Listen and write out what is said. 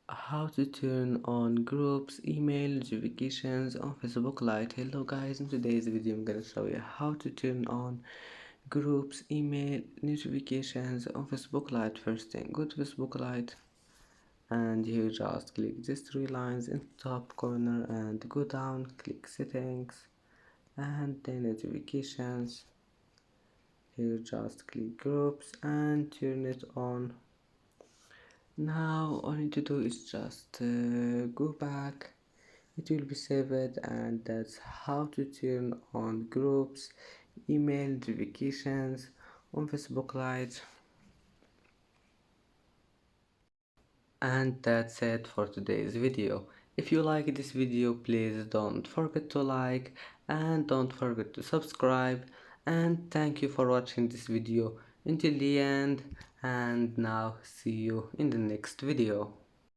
How to turn on groups, email notifications on Facebook Lite. Hello guys, in today's video I'm gonna show you how to turn on groups, email notifications on Facebook Lite. First thing, go to Facebook Lite and here just click these three lines in the top corner and go down, click settings and then notifications. Here just click groups and turn it on. Now all you need to do is just go back, it will be saved, and that's how to turn on groups, email notifications on Facebook Lite. And that's it for today's video. If you like this video, please don't forget to like and don't forget to subscribe, and thank you for watching this video until the end, and now see you in the next video.